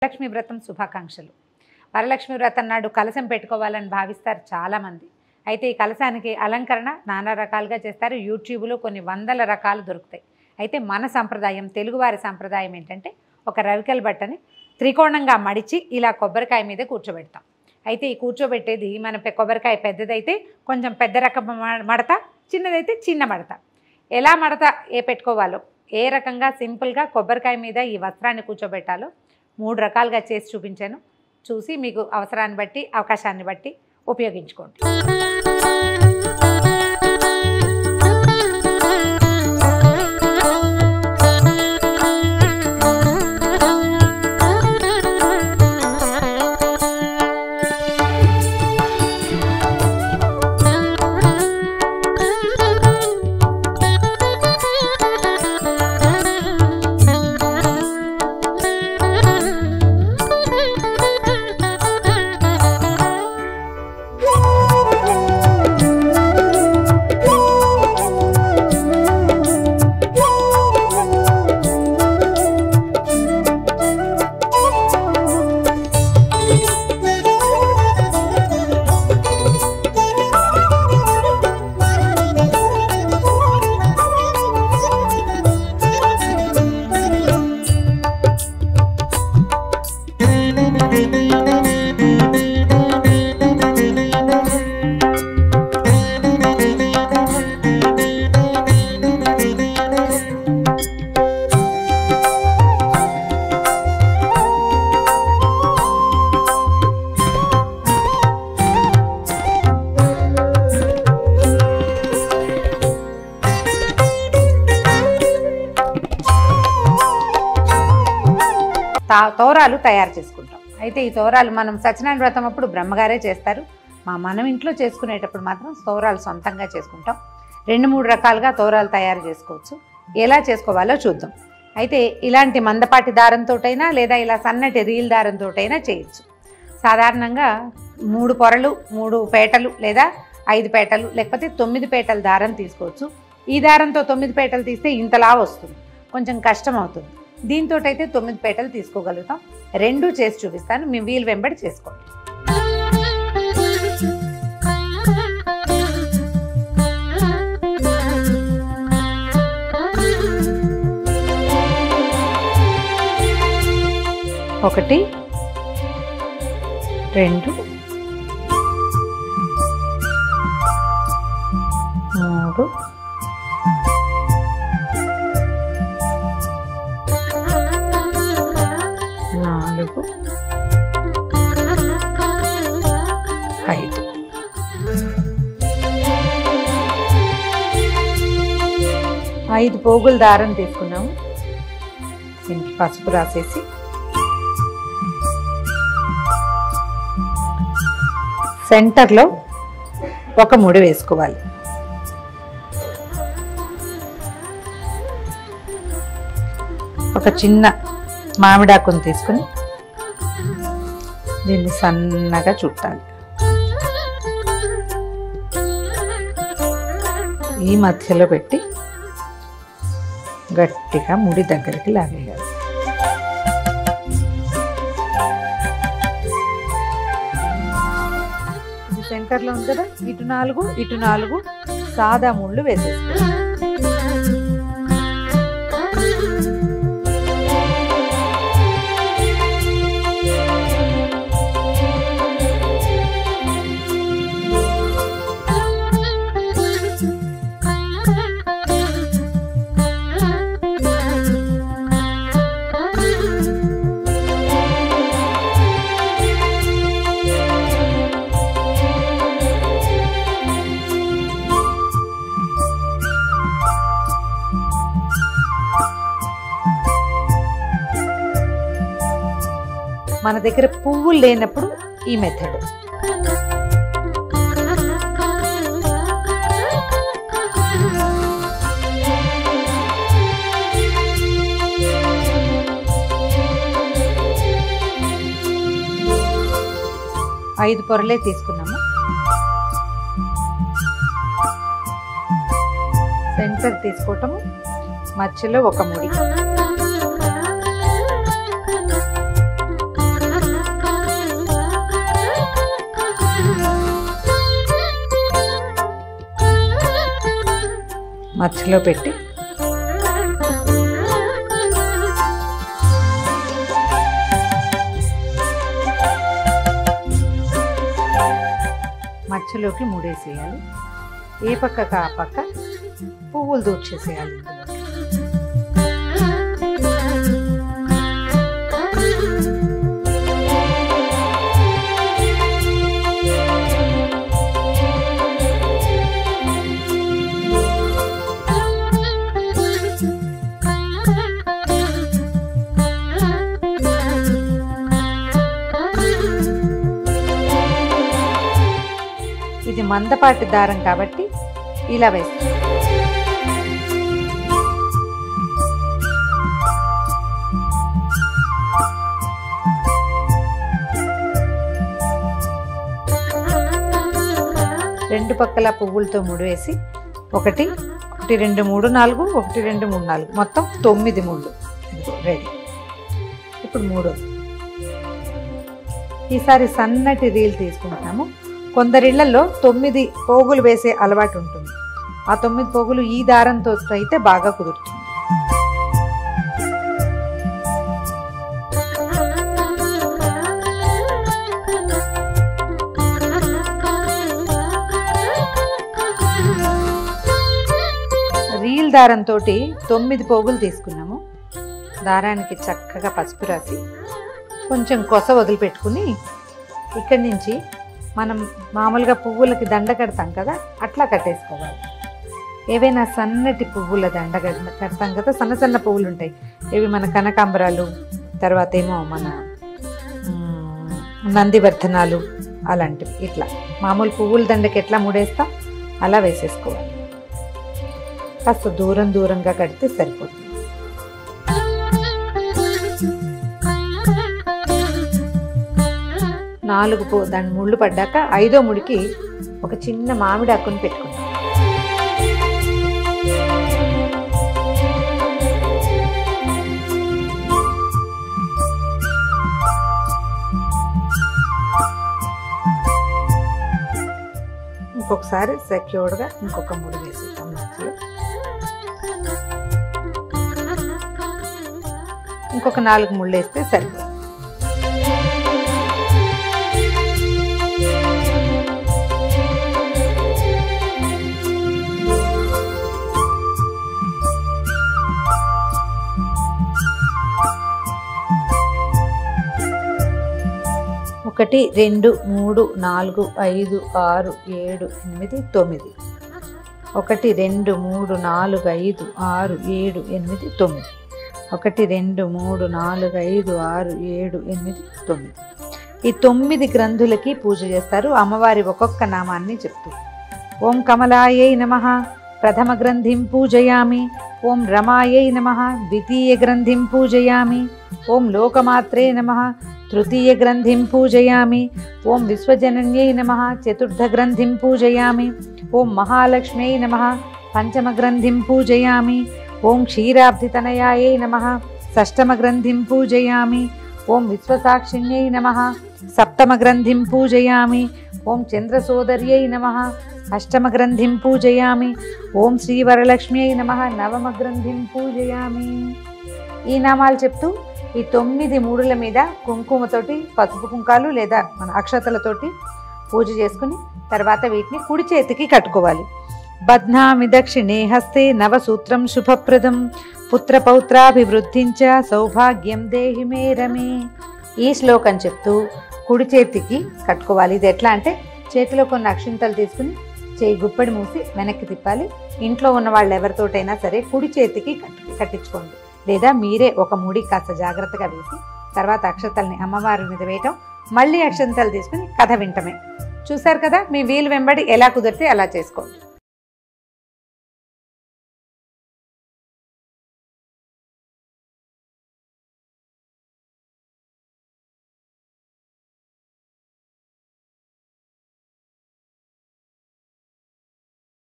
వరలక్ష్మి వ్రతం శుభాకాంక్షలు. వరలక్ష్మి వ్రతం నాడు కలశం పెట్టుకోవాలని భావిస్తారు చాలామంది. అయితే ఈ కలశానికి అలంకరణ నానా రకాలుగా చేస్తారు. యూట్యూబ్లో కొన్ని వందల రకాలు దొరుకుతాయి. అయితే మన సంప్రదాయం, తెలుగువారి సంప్రదాయం ఏంటంటే ఒక రవికెల బట్టని త్రికోణంగా మడిచి ఇలా కొబ్బరికాయ మీద కూర్చోబెడతాం. అయితే ఈ కూర్చోబెట్టేది మన కొబ్బరికాయ పెద్దదైతే కొంచెం పెద్ద రకం మడత, చిన్నదైతే చిన్న మడత. ఎలా మడత పెట్టుకోవాలో, ఏ రకంగా సింపుల్గా కొబ్బరికాయ మీద ఈ వస్త్రాన్ని కూర్చోబెట్టాలో 3 రకాలుగా చేసి చూపించాను. చూసి మీకు అవసరాన్ని బట్టి, అవకాశాన్ని బట్టి ఉపయోగించుకోండి. తోరాలు తయారు చేసుకుంటాం. అయితే ఈ తోరాలు మనం సత్యనారాయణ వ్రతం అప్పుడు బ్రహ్మగారే చేస్తారు. మనం ఇంట్లో చేసుకునేటప్పుడు మాత్రం తోరాలు సొంతంగా చేసుకుంటాం. 2-3 రకాలుగా తోరాలు తయారు చేసుకోవచ్చు. ఎలా చేసుకోవాలో చూద్దాం. అయితే ఇలాంటి మందపాటి దారంతోటైనా లేదా ఇలా సన్నటి రీల్ దారంతోటైనా చేయొచ్చు. సాధారణంగా 3 పొరలు, 3 పేటలు లేదా 5 పేటలు లేకపోతే 9 పేటల దారం తీసుకోవచ్చు. ఈ దారంతో 9 పేటలు తీస్తే ఇంతలా వస్తుంది, కొంచెం కష్టం అవుతుంది. దీంతో అయితే 9 పేటలు తీసుకోగలుగుతాం. 2 చేసి చూపిస్తాను, మీ వీలు వెంబడి చేసుకోండి. ఒకటి, 2, 3, 4, 5. 5 పోగుల దారం తీసుకున్నాము. దీనికి పసుపు రాసేసి సెంటర్లో ఒక ముడి వేసుకోవాలి. ఒక చిన్న మామిడాకుని తీసుకుని దీన్ని సన్నగా చుట్టాలి. ఈ మధ్యలో పెట్టి గట్టిగా ముడి దగ్గరికి లాగేయాలి. ఇది సెంటర్లో ఉంది కదా, ఇటు 4 సాదా ముళ్ళు వేసేసుకోవాలి. మన దగ్గర పువ్వులు లేనప్పుడు ఈ మెథడ్. ఐదు పొరలే తీసుకున్నాము. సెంటర్ తీసుకోవటము, మధ్యలో ఒక ముడి, మధ్యలో పెట్టి మధ్యలోకి ముడేసేయాలి. ఏ పక్కకు ఆ పక్క పువ్వులు దూర్చేసేయాలి. ఇది మందపాటి దారం కాబట్టి ఇలా వేస్తాం. రెండు పక్కల పువ్వులతో ముడివేసి 1 2 3 4 1 2 3 4 మొత్తం 9 ముళ్ళు రెడీ. ఇప్పుడు 3వ ఈసారి సన్నటి రీల్ తీసుకుంటాము. కొందరిళ్లలో 9 పోగులు వేసే అలవాటు ఉంటుంది. ఆ 9 పోగులు ఈ దారంతో అయితే బాగా కుదురుతుంది. రీల్ దారంతో 9 పోగులు తీసుకున్నాము. దారానికి చక్కగా పసుపు రాసి కొంచెం కొస వదిలిపెట్టుకుని ఇక్కడి నుంచి మనం మామూలుగా పువ్వులకి దండ కడతాం కదా, అట్లా కట్టేసుకోవాలి. ఏవైనా సన్నటి పువ్వుల దండ కడతాం కదా, సన్న సన్న పువ్వులు ఉంటాయి. ఇవి మన కనకాంబరాలు, తర్వాత ఏమో మన నందివర్ధనాలు అలాంటివి. ఇట్లా మామూలు పువ్వుల దండకి ఎట్లా ముడేస్తాం అలా వేసేసుకోవాలి. కాస్త దూరంగా కడితే సరిపోతుంది. దాని ముళ్ళు పడ్డాక 5వ ముడికి ఒక చిన్న మామిడి ఆకుని పెట్టుకుంటాం. ఇంకొకసారి సెక్యూర్డ్గా ఇంకొక ముడి వేసేద్దాం. మధ్యలో ఇంకొక 4 ముళ్ళు వేస్తే సరిపోతుంది. ఒకటి 2 3 4 5 6 7 8 9 1 2 3 4 5 6 7 8 9 1 2 3 4 5 6 7 8 9. ఈ 9 గ్రంథులకి పూజ చేస్తారు. అమ్మవారి ఒక్కొక్క నామాన్ని చెప్తూ ఓం కమలాయై నమః ప్రథమ గ్రంథిం పూజయామి, ఓం రమాయై నమః ద్వితీయ గ్రంథిం పూజయామి, ఓం లోకమాత్రే నమః తృతీయ గ్రంథిం పూజయామి, ఓం విశ్వజనన్యై నమః చతుర్థ గ్రంథిం పూజయామి, ఓం మహాలక్ష్మ్యై నమః పంచమ గ్రంథిం పూజయామి, ఓం క్షీరాబ్ధితనయాయై నమః షష్టమ గ్రంథిం పూజయామి, ఓం విశ్వసాక్షిణ్యై నమః సప్తమ గ్రంథిం పూజయామి, ఓం చంద్రసోదర్యై నమః అష్టమ గ్రంథిం పూజయామి, ఓం శ్రీవరలక్ష్మ్యై నమః నవమ గ్రంథిం పూజయామి. ఈ నామాలు చెప్తూ ఈ 9 మూడుల మీద కుంకుమతోటి పసుపు కుంకాలు లేదా మన అక్షతలతోటి పూజ చేసుకుని తర్వాత వీటిని కుడి చేతికి కట్టుకోవాలి. బధ్నామి దక్షిణే హస్తే నవసూత్రం శుభప్రదం పుత్రపౌత్రాభివృద్ధించ సౌభాగ్యం దేహి మే రమే. ఈ శ్లోకం చెప్తూ కుడి చేతికి కట్టుకోవాలి. ఇది ఎట్లా అంటే చేతిలో కొన్ని అక్షింతలు తీసుకుని చేయి గుప్పడి మూసి వెనక్కి తిప్పాలి. ఇంట్లో ఉన్న వాళ్ళు ఎవరితోటైనా సరే కుడి చేతికి కట్టించుకోండి, లేదా మీరే ఒక ముడి కాస్త జాగ్రత్తగా వేసి తర్వాత అక్షతల్ని అమ్మవారి మీద వేయటం, మళ్ళీ అక్షంతలు తీసుకుని కథ వింటమే. చూశారు కదా, మీ వీలు వెంబడి ఎలా కుదిరితే అలా చేసుకోండి.